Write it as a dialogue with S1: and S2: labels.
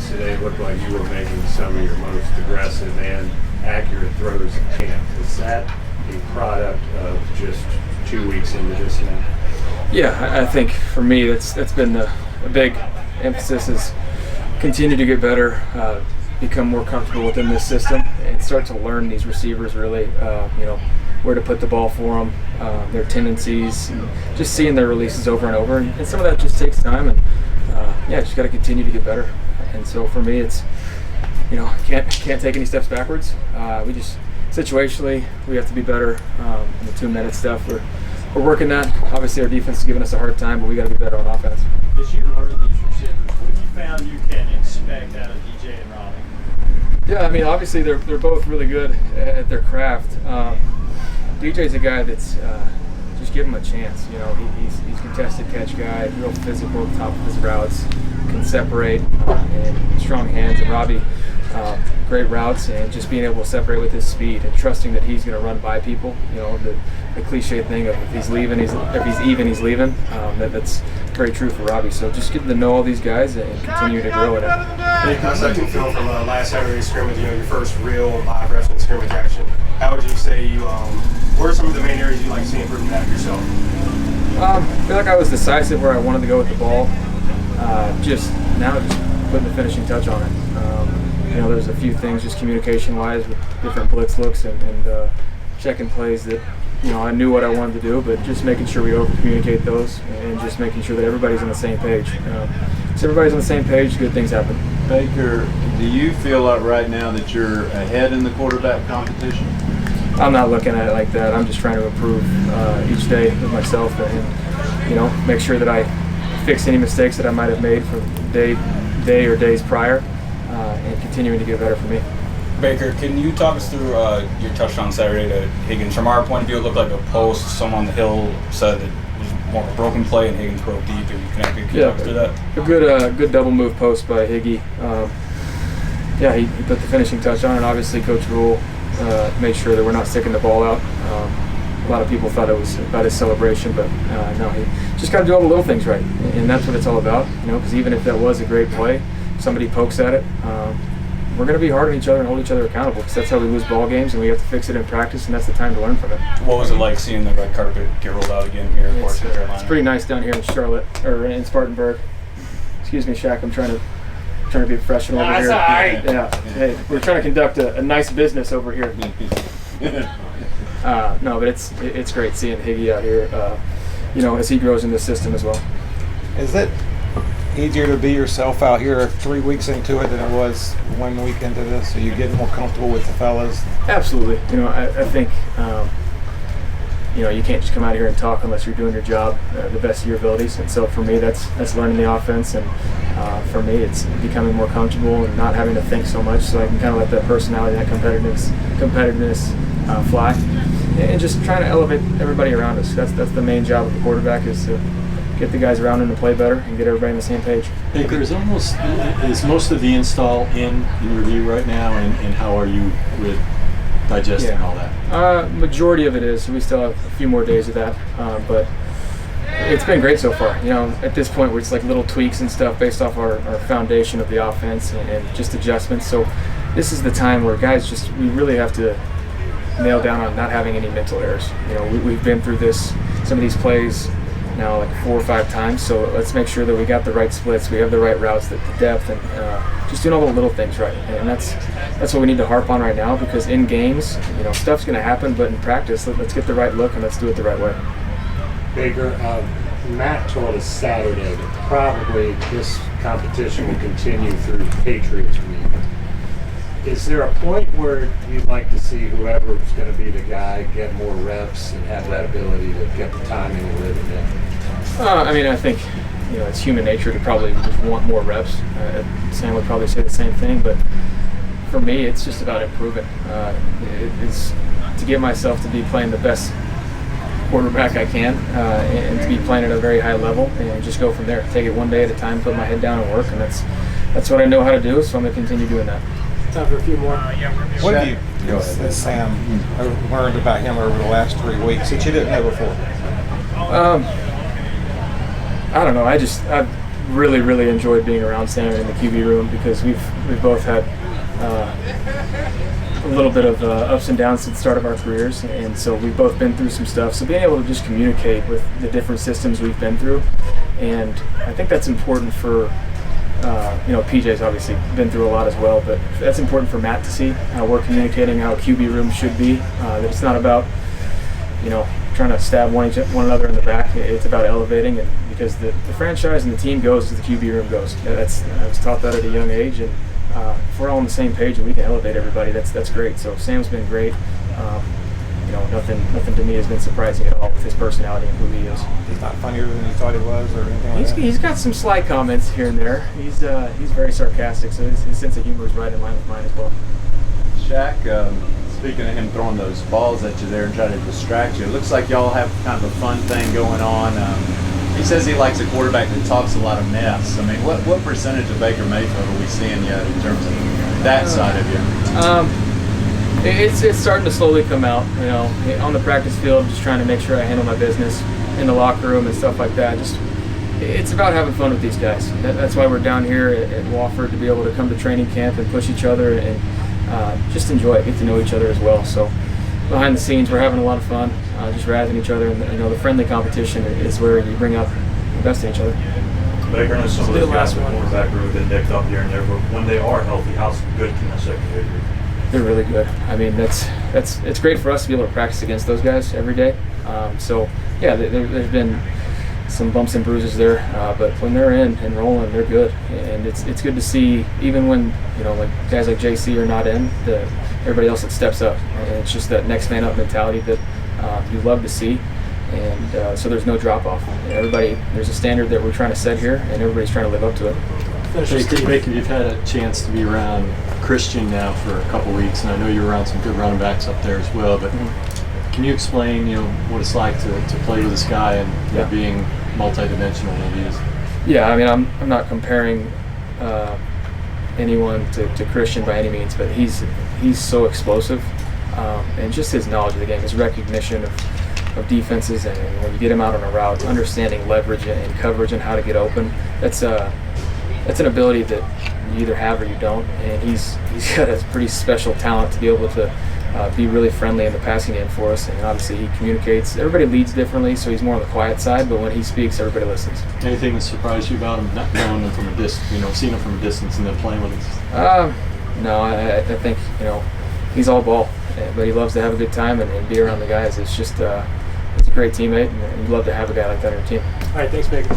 S1: practice today, it looked like you were making some of your most aggressive and accurate throws in camp. Is that a product of just 2 weeks into this now?
S2: Yeah, I think for me that's been the big emphasis is continue to get better, become more comfortable within this system, and start to learn these receivers really, where to put the ball for them, their tendencies, and just seeing their releases over and over. And some of that just takes time, and just got to continue to get better. And so for me, it's can't take any steps backwards. We just situationally we have to be better. In the 2-minute stuff, we're working that. Obviously, our defense is giving us a hard time, but we got to be better on offense.
S3: As you learn these receivers, what have you found you can expect out of DJ and Robbie?
S2: Yeah, I mean, obviously they're both really good at their craft. DJ's a guy that's just give him a chance. He's a contested catch guy, real physical at the top of his routes, can separate, and strong hands. And Robbie, great routes, and just being able to separate with his speed and trusting that he's going to run by people. The cliche thing of if he's leaving, he's leaving. That's very true for Robbie. So just getting to know all these guys and continue to grow in it.
S4: Second film from last Saturday's scrimmage, your first real live wrestling scrimmage action. How would you say what are some of the main areas you like to see improvement out of yourself?
S2: I feel like I was decisive where I wanted to go with the ball. Just putting the finishing touch on it. There's a few things just communication-wise with different blitz looks and checking plays that I knew what I wanted to do, but just making sure we over-communicate those and just making sure that everybody's on the same page. So everybody's on the same page, good things happen.
S5: Baker, do you feel like right now that you're ahead in the quarterback competition?
S2: I'm not looking at it like that. I'm just trying to improve each day with myself and make sure that I fix any mistakes that I might have made from day or days prior, and continuing to get better for me.
S6: Baker, can you talk us through your touchdown Saturday to Higgins? From our point of view, it looked like a post. Someone on the hill said it was more of a broken play, and Higgins broke deep. And you connected. Can you talk us through that?
S2: A good double move post by Higgy. He put the finishing touch on, and obviously Coach Rule made sure that we're not sticking the ball out. A lot of people thought it was about his celebration, but no, he just got to do all the little things right, and that's what it's all about. Because even if that was a great play, somebody pokes at it. We're going to be hard on each other and hold each other accountable, because that's how we lose ball games, and we have to fix it in practice, and that's the time to learn from it.
S6: What was it like seeing the red carpet get rolled out again here in North Carolina?
S2: It's pretty nice down here in Charlotte, or in Spartanburg. Excuse me, Shaq, I'm trying to be professional over here.
S3: Right.
S2: Yeah. Hey, we're trying to conduct a nice business over here. No, but it's great seeing Higgy out here, as he grows in the system as well.
S7: Is it easier to be yourself out here 3 weeks into it than it was 1 week into this? Are you getting more comfortable with the fellas?
S2: Absolutely. I think you can't just come out here and talk unless you're doing your job the best of your abilities. And so for me, that's learning the offense, and for me, it's becoming more comfortable and not having to think so much, so I can kind of let that personality, that competitiveness fly, and just trying to elevate everybody around us. That's the main job of the quarterback, is to get the guys around him to play better and get everybody on the same page.
S8: Baker, is most of the install in review right now, and how are you with digesting all that?
S2: Majority of it is. We still have a few more days of that, but it's been great so far. At this point, where it's like little tweaks and stuff based off our foundation of the offense and just adjustments. So this is the time where guys we really have to nail down on not having any mental errors. We've been through some of these plays now like 4 or 5 times, so let's make sure that we got the right splits, we have the right routes, the depth, and just doing all the little things right. And that's what we need to harp on right now, because in games, stuff's going to happen, but in practice, let's get the right look and let's do it the right way.
S1: Baker, Matt told us Saturday that probably this competition will continue through Patriots week. Is there a point where you'd like to see whoever's going to be the guy get more reps and have that ability to get the timing and rhythm in?
S2: I think it's human nature to probably just want more reps. Sam would probably say the same thing, but for me, it's just about improving. It's to get myself to be playing the best quarterback I can, and to be playing at a very high level, and just go from there. Take it one day at a time, put my head down and work, and that's what I know how to do, so I'm going to continue doing that.
S7: Time for a few more. What have you, Sam, learned about him over the last 3 weeks that you didn't know before?
S2: I don't know. I've really, really enjoyed being around Sam in the QB room because we've both had a little bit of ups and downs at the start of our careers, and so we've both been through some stuff. So being able to just communicate with the different systems we've been through, and I think that's important for PJ's obviously been through a lot as well, but that's important for Matt to see how we're communicating, how a QB room should be. That it's not about trying to stab one another in the back. It's about elevating, and because the franchise and the team goes as the QB room goes. I was taught that at a young age, and if we're all on the same page and we can elevate everybody, that's great. So Sam's been great. Nothing to me has been surprising at all with his personality and who he is.
S7: He's not funnier than you thought he was, or anything like that.
S2: He's got some sly comments here and there. He's very sarcastic, so his sense of humor is right in line with mine as well.
S5: Shaq, speaking of him throwing those balls at you there and trying to distract you, it looks like y'all have kind of a fun thing going on. He says he likes a quarterback that talks a lot of mess. I mean, what percentage of Baker Mayfield are we seeing yet in terms of that side of you?
S2: It's starting to slowly come out. On the practice field, I'm just trying to make sure I handle my business in the locker room and stuff like that. It's about having fun with these guys. That's why we're down here at Wofford, to be able to come to training camp and push each other and just enjoy it, get to know each other as well. So behind the scenes, we're having a lot of fun, just razzing each other, and the friendly competition is where you bring out the best in each other.
S9: Baker, I know some of those guys in the quarterback room have been nicked up here and there, but when they are healthy, how good can that secondary be?
S2: They're really good. I mean, it's great for us to be able to practice against those guys every day. There's been some bumps and bruises there, but when they're in and rolling, they're good. And it's good to see, even when like guys like JC are not in, everybody else that steps up. And it's just that next man up mentality that you love to see. And so there's no drop off. There's a standard that we're trying to set here, and everybody's trying to live up to it.
S8: Baker, you've had a chance to be around Christian now for a couple weeks, and I know you're around some good running backs up there as well. But can you explain, what it's like to play with this guy and being multidimensional that he is?
S2: Yeah, I mean, I'm not comparing anyone to Christian by any means, but he's so explosive, and just his knowledge of the game, his recognition of defenses, and when you get him out on a route, understanding leverage and coverage and how to get open. That's an ability that you either have or you don't, and he's got a pretty special talent to be able to be really friendly in the passing game for us. And obviously he communicates. Everybody leads differently, so he's more on the quiet side, but when he speaks, everybody listens.
S8: Anything that surprised you about him, not knowing him from a distance, seeing him from a distance and then playing with him?
S2: No, I think he's all ball, but he loves to have a good time and be around the guys. It's just it's a great teammate, and you'd love to have a guy like that on your team.
S1: All right, thanks, Baker.